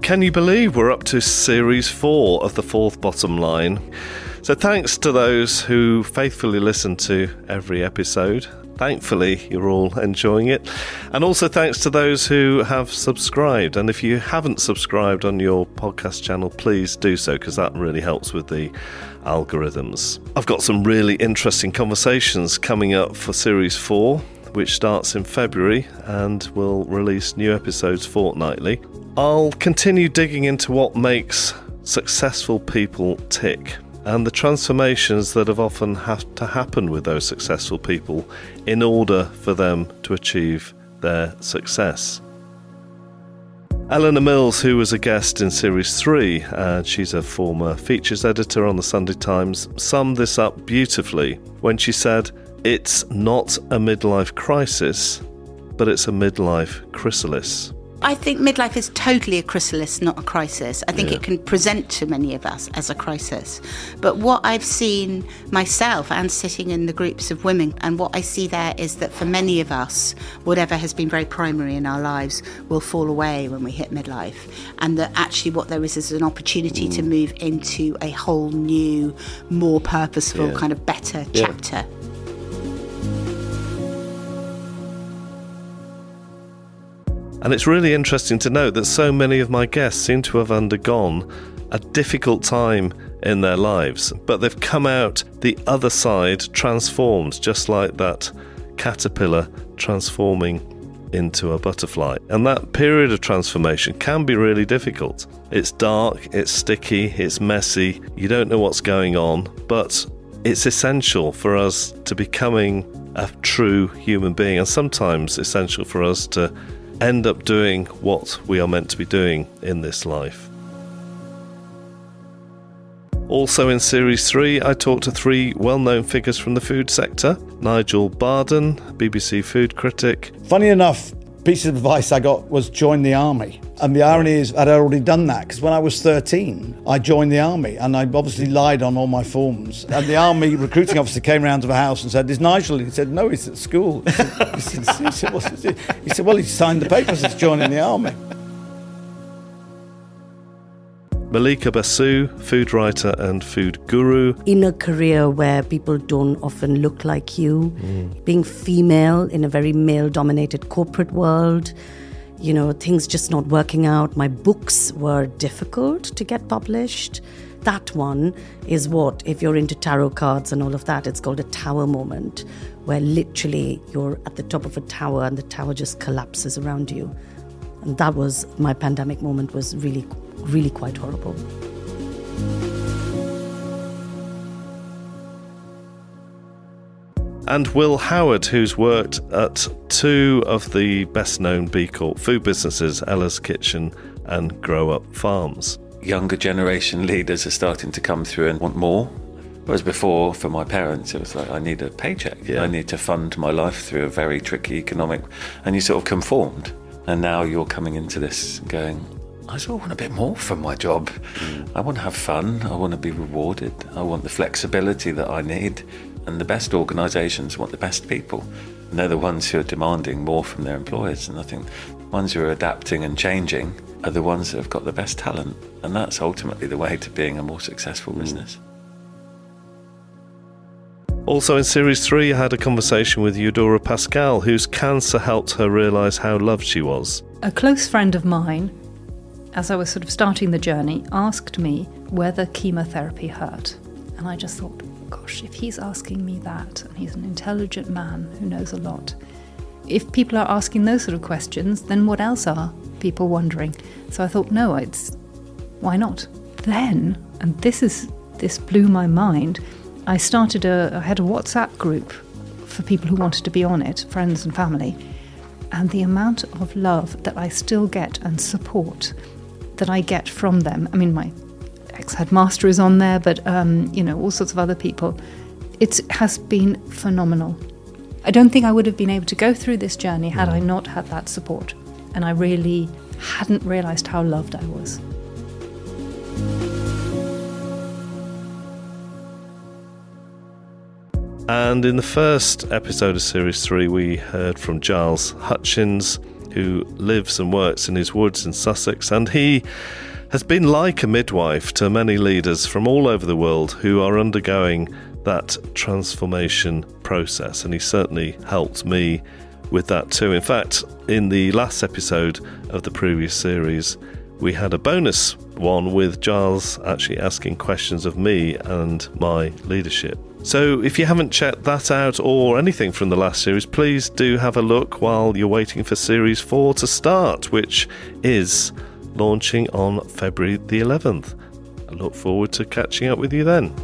can you believe we're up to Series 4 of The Fourth Bottom Line? So thanks to those who faithfully listen to every episode. Thankfully, you're all enjoying it. And also thanks to those who have subscribed. And if you haven't subscribed on your podcast channel, please do so, because that really helps with the algorithms. I've got some really interesting conversations coming up for Series 4, which starts in February and will release new episodes fortnightly. I'll continue digging into what makes successful people tick, and the transformations that have often had to happen with those successful people in order for them to achieve their success. Eleanor Mills, who was a guest in Series 3, and she's a former features editor on the Sunday Times, summed this up beautifully when she said, "It's not a midlife crisis, but it's a midlife chrysalis." I think midlife is totally a chrysalis, not a crisis. I think it can present to many of us as a crisis. But what I've seen myself and sitting in the groups of women, and what I see there is that for many of us, whatever has been very primary in our lives will fall away when we hit midlife. And that actually what there is an opportunity to move into a whole new, more purposeful, kind of better chapter. And it's really interesting to note that so many of my guests seem to have undergone a difficult time in their lives, but they've come out the other side transformed, just like that caterpillar transforming into a butterfly. And that period of transformation can be really difficult. It's dark, it's sticky, it's messy, you don't know what's going on, but it's essential for us to becoming a true human being, and sometimes essential for us to end up doing what we are meant to be doing in this life. Also in Series 3, I talked to 3 well-known figures from the food sector. Nigel Barden, BBC food critic. Funny enough, piece of advice I got was join the army. And the irony is I'd already done that, because when I was 13, I joined the army, and I obviously lied on all my forms. And the army recruiting officer came round to the house and said, "Is Nigel?" He said, "No, he's at school." He said, "Well, he signed the papers, he's joining the army." Mallika Basu, food writer and food guru. In a career where people don't often look like you, being female in a very male-dominated corporate world, things just not working out. My books were difficult to get published. That one is what, if you're into tarot cards and all of that, it's called a tower moment, where literally you're at the top of a tower and the tower just collapses around you. And that was my pandemic moment, was really, really quite horrible. And Will Howard, who's worked at 2 of the best-known B Corp food businesses, Ella's Kitchen and Grow Up Farms. Younger generation leaders are starting to come through and want more. Whereas before, for my parents, it was like, I need a paycheck. I need to fund my life through a very tricky economic... And you sort of conformed. And now you're coming into this going, I sort of want a bit more from my job. I want to have fun. I want to be rewarded. I want the flexibility that I need. And the best organisations want the best people. And they're the ones who are demanding more from their employers. And I think the ones who are adapting and changing are the ones that have got the best talent. And that's ultimately the way to being a more successful business. Also in Series 3, I had a conversation with Eudora Pascal, whose cancer helped her realise how loved she was. A close friend of mine, as I was sort of starting the journey, asked me whether chemotherapy hurt. And I just thought, gosh, if he's asking me that, and he's an intelligent man who knows a lot, if people are asking those sort of questions, then what else are people wondering? So I thought, no, why not? Then, and this blew my mind, I had a WhatsApp group for people who wanted to be on it, friends and family, and the amount of love that I still get and support that I get from them. I mean, my ex-headmaster is on there, but, all sorts of other people. It has been phenomenal. I don't think I would have been able to go through this journey had I not had that support. And I really hadn't realised how loved I was. And in the first episode of Series 3, we heard from Giles Hutchins, who lives and works in his woods in Sussex, and he has been like a midwife to many leaders from all over the world who are undergoing that transformation process, and he certainly helped me with that too. In fact, in the last episode of the previous series, we had a bonus one with Giles actually asking questions of me and my leadership. So if you haven't checked that out or anything from the last series, please do have a look while you're waiting for Series 4 to start, which is launching on February the 11th. I look forward to catching up with you then.